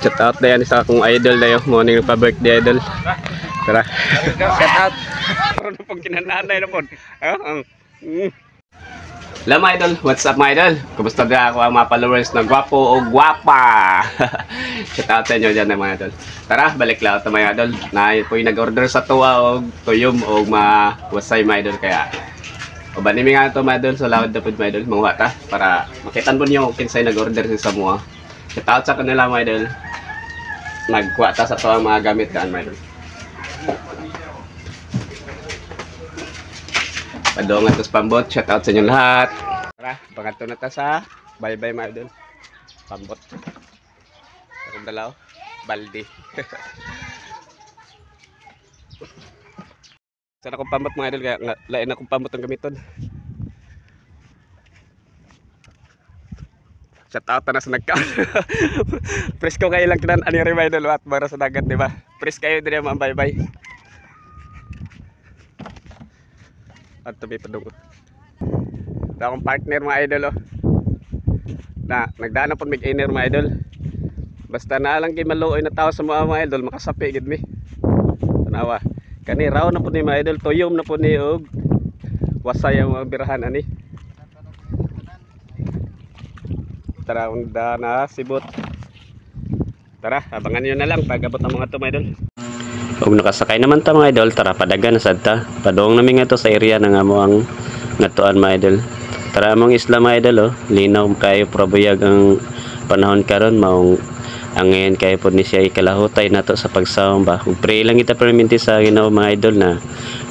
Shout out na yan isa akong idol na yun. Morning pa birthday idol. Tara. Shout out. Parang na pong kinananay na po. Hello mga idol, what's up mga idol? Kumusta na ako ang mga followers na gwapo o gwapa? Shout out sa inyo dyan mga idol. Tara, balik lang ito mga idol. Na po yung nag-order sa tuwa o tuyom o wasay mga idol. Kaya, o banimi nga ito mga idol, sa lawad na po mga idol, mga wata. Para makitan po niyo kung kinsay nag-order sa mga. Shout out sa kanila mga idol. Nagkwata sa tuwa mga gamit kaan mga idol. Padongan tos pambot, shout out sa inyo lahat. Tara, pangato na ta sa bye-bye mga idol. Pambot. Akong dalaw, baldi. Sana akong pambot mga idol, kaya lain akong pambot ang gamiton. Shout out na sa nagkaon. Presko kayo lang kinan ani mga idol at para sa dagat, di ba? Pres kayo din mga bye-bye. At tabi pa doon. Ito akong partner mga idol oh. Nagdaan na po mag-iner mga idol. Basta na lang kayo maluoy na tao sa mga idol, makasapi gid mi. Tanawa. Kani raw na po ni mga idol, tuyom na po ni og wasay ang mga birahan ani. Tara unda na sibot. Tara, abangan niyo na lang pag abot ang mga to mga idol. Kung nakasakay naman ta mga idol, tara padagan na sad ta. Padong namin nga to sa area ng amo ang ngatuan mga idol. Tara among isla mga idol oh, linaw kayo probuyag ang panahon karon maong angin kayo pod ni siya ikalahutay nato sa pagsawom ba. Ug pray lang kita perminti sa Ginoo mga idol na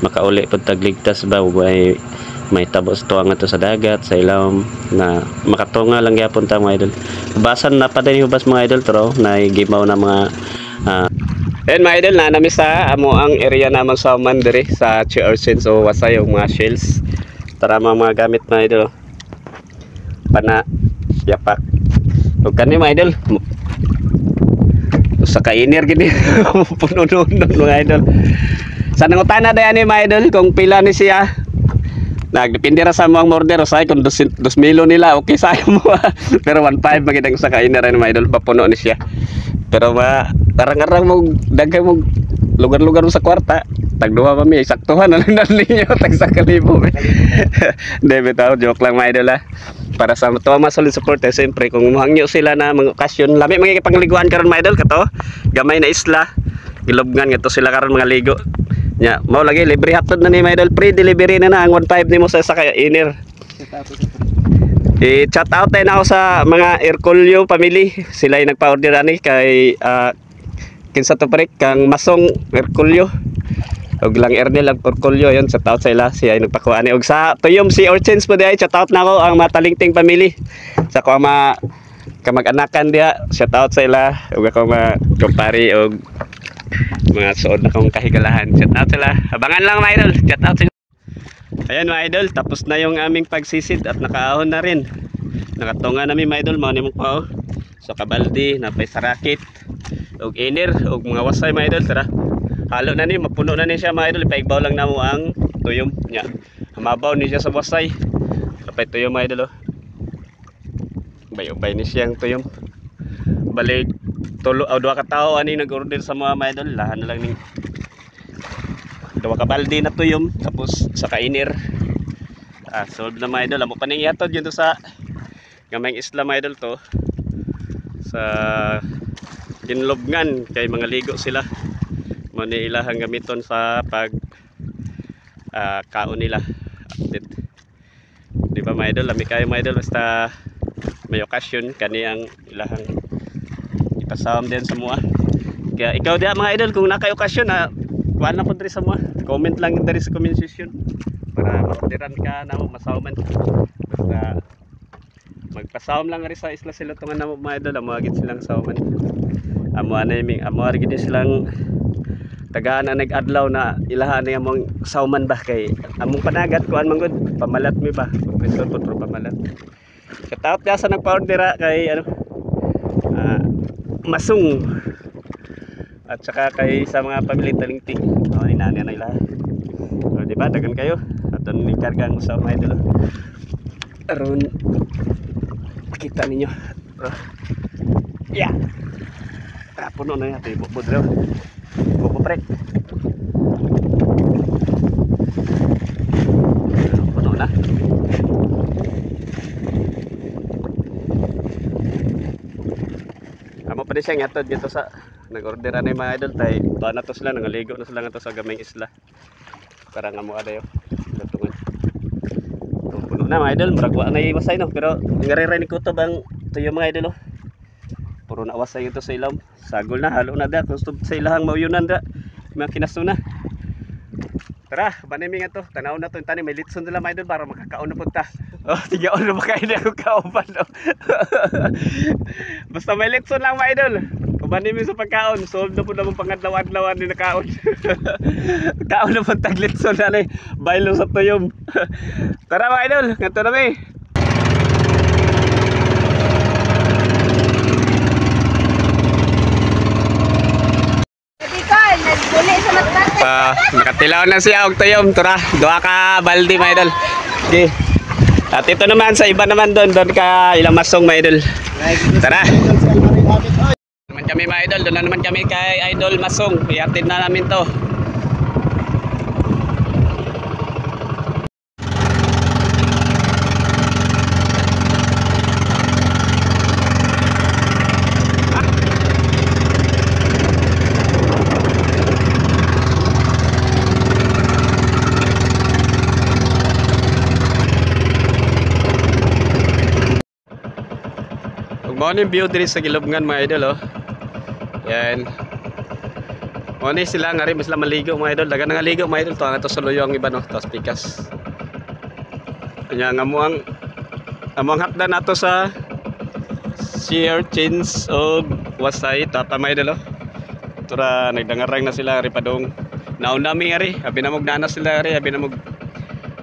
makauli pod tagligtas ba ug may tabos to nga to sa dagat sa ilawom na makatunga lang gyapon ta mga idol. Basan na pa din hubas mga idol pero na gimaw na mga and mga idol, naanami sa amo ang area namang sauman diri sa Chiorsin. So wasay yung mga shells. Tara mga gamit mga idol. Pana, yapak. Huwag ka mga idol. Sa kainir gini. Puno-nuno mga idol. Sa nangutana na yan mga idol kung pila ni siya. Nagdepende ra sa mga order. Say kung 2,000 nila, okay sayo mo. Pero 1,500 magandang sa kainir mga idol. Papuno ni siya. Pero arang-arang mo dagay mo lugar-lugar mo sa kwarta tagduha pa mi saktuhan na lang ninyo tag sa kalibo. Debe tao joke lang mga idol ha. Para sa tuwa mas solid support siyempre kung mahangyo sila na mga okasyon lami mga pangliguan karon mga idol kato gamay na isla gilubngan ngato sila karon mga ligo nya mao lagi libre hatod na ni mga idol free delivery na ang 1,500 nimo sa inner. I-chat out tayo na ako sa mga Herculio family. Sila yung nagpa-order ani kay kinsa to pare kang Masong Herculio. Og lang Ernel ang Herculio yon, chat out sa ila siya yung nagpakuha ani og sa tuyom si Orchins po diay chat out na ako ang mga Talingting family. Sa ko mga kamag-anakan dia, chat out sa ila og ako mga kumpari og mga suod na kong kahigalahan. Chat out sila. Abangan lang mga idol. Chat out sila. Ayan mga idol, tapos na yung aming pagsisid at nakaahon na rin. Nakatunga namin mga idol, mga nimong pao. So kabaldi, napay sarakit, og iner, og mga wasay mga idol. Tara, halo na ni, mapuno na ni siya mga idol. Ipaigbaw lang na mo ang tuyom niya. Hamabaw ni siya sa wasay. Kapay tuyom mga idol. Ubay-ubay ni siyang tuyom. Balik, tulo, dua ka tao ani nag-order sa mga idol. Lahan na lang ni dawa ka balde na tuyom tapos sa kainir solve na mga idol amo pa ning yatod yun to sa gamayng isla mga idol to sa ginlobngan kay mga ligo sila mo ni ilahang gamiton sa pag kaon nila update di ba mga idol lami kayo mga idol basta may okasyon kani ang ilahang ipasawam din sa mua kaya ikaw diha mga idol kung nakay okasyon na kuan na po diri sa mga comment lang diri sa comment section para ma-orderan ka na mo masawman basta magpasawam lang ri sa isla sila tungan na mo mga idol amo agit silang sawman amo anay amo ri gid silang tagaan na nag-adlaw na ilahan ni among sawman ba kay among panagat kuan man gud pamalat mi ba professor po pamalat kataot ya sa nagpa-order kay ano Masong at saka kay sa mga pamilya Talingting inani na ila so, diba dagan kayo aton ni kargang sa mga idol aron kita ninyo yeah Puno na yan. Bubod daw. Bubuprek. Puno na. Amo pa rin siya nga dito sa nag-order na yung mga idol. Tayo tuwa na to sila. Nangaligo na sila nga to sa gaming isla. Para nga mo ada yun. Latungan. Puno na mga idol. Maragwa na iwasay no. Pero ngariray ni Kutob ang tuyo mga idol. Puro na wasay ito sa ilam. Sagol na. Halo na da. Kung sa ilahang mauyunan da. Mga kinaso na. Tara. Banimi nga to. Tanaw na to. Yung tani. May litson nila mga idol. Para makakaon na punta. Oh, tigaon na makain ako kauban. No? Basta may litson lang mga idol. Kubanin mo sa pagkaon. Solve na po naman pangadlaw-adlawan din na kaon. Kaon na po taglitson na baylo sa tuyom. Tara mga idol. Ganito na may. Nakatilaw na siya og tuyom. Tara. Dua ka baldi mga idol. Okay. At ito naman sa iba naman doon ka ilang masong mga idol. Tara. Naman kami mga idol, doon na naman kami kay Idol Masong. Iatid na namin to. Mao ni view diri sa Gilubngan mga idol oh. Yan. Mao ni sila nga rin sila maligo mga idol. Dagan nga ligo mga idol to nga to sa luyo ang iba no, tas pikas. Nya nga mo ang hakdan nato sa sea urchins og wasay tata mga idol oh. Tura nagdangarang na sila ri padong. Nauna mi ari, abi na nana sila ari, abi na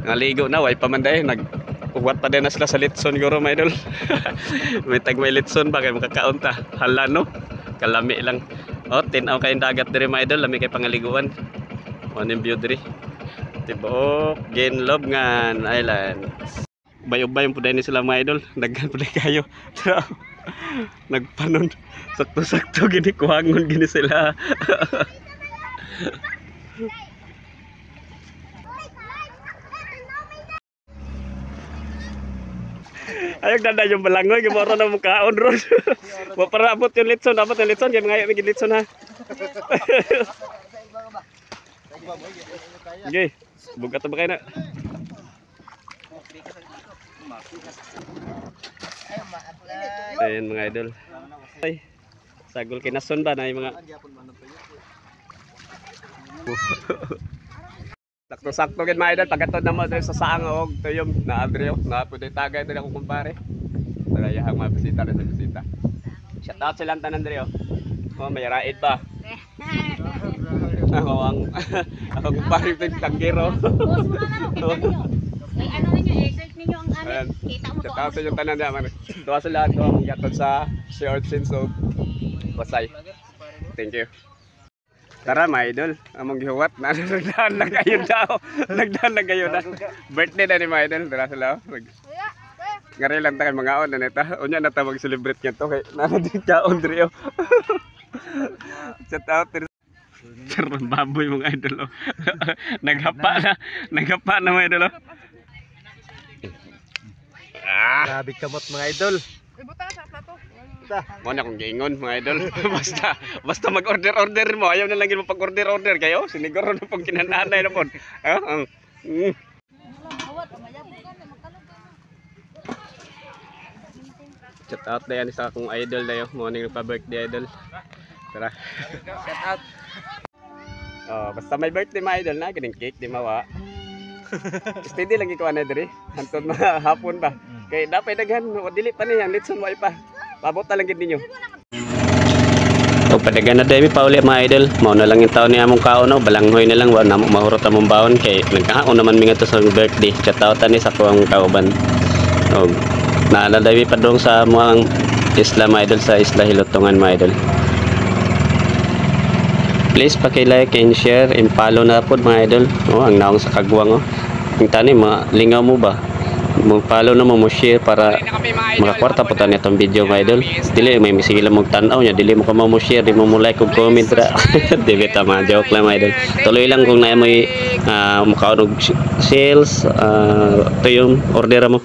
nga ligo na way pa man day Uwat pa din na sila sa litson guro mga idol. May tagmay litson ba kayo makakaon ta. Hala no. Kalami lang. Oh, tinaw kayong dagat diri mga idol, lami kay pangaliguan. Ano yung view diri? Tibuok Ginlubngan Island. Bayo-bayo po din sila mga idol. Daghan po din kayo. Nagpanon. Sakto-sakto gini kuhangon gini sila. Ayog na yung balangoy, gimoro na mukhaon ron. Para abot yung litson, kaya mga ayaw yung litson ha. Okay, buka to ba kayo na? Ayan mga idol. Ay, sagol kinason ba na yung mga... Sakto-sakto gid mga idol pagkatod na mo diri sa saang og tuyom na adreo na pwede tagay diri akong kumpare. Tara yahang mabisita na sa bisita. Shout out silang tanan diri oh. Oh may raid ba? Ako ang kumpare ng tanggero. Ay ano ninyo i-search ninyo ang amin. Kita mo to. Shout out sa yung tanan diyan man. Tuwa sila to ang gatod sa short since of Wasay. Thank you. Tara mga idol, among gihuwat na nagdaan lang kayo daw. Nagdaan lang kayo na. Birthday na ni mga idol, tara sila. Ngari lang tayo mga on na neta. Unya na ta mag-celebrate nga to kay nanadin kaon diri. Shout out diri. Karon baboy mga idol. Naghapa na mga idol. Grabe kamot mga idol. Ibuta sa plato. Mo na kung giingon mga idol. basta mag-order mo. Ayaw na lang mo pag-order kayo. Siniguro na pong kinananay na po. Shout out na yan isa akong idol na yun. Morning pa-birthday idol. Tara. Shout out. Oh, basta may birthday mga idol na. Galing cake, di mawa. Steady lang ikaw na diri. Hantod na hapon ba. Kaya dapat daghan. Dili pa niyan. Litson mo pa. Pabot na lang gid ninyo. O padagan na dami pa uli mga idol. Mao na lang yung taon ni among kaon no. Balanghoy na lang wa na mahurot among baon kay nagkaon naman mi to sa birthday. Shout out ni sa kuang kauban. Og naala dami pa dong sa mga isla mga idol sa Isla Hilutungan mga idol. Please paki-like and share and follow na pod mga idol. Oh, ang naong sa kagwang oh. Ang tani lingaw mo ba? mo follow na mo share para makakwarta po tayo itong video mga idol. Dili may sige lang magtanaw nya, dili mo ka mo share, di mo like ug comment ra. Di bita mga joke lang mga idol. Tuloy lang kung na mo mukha og sales to yung order mo.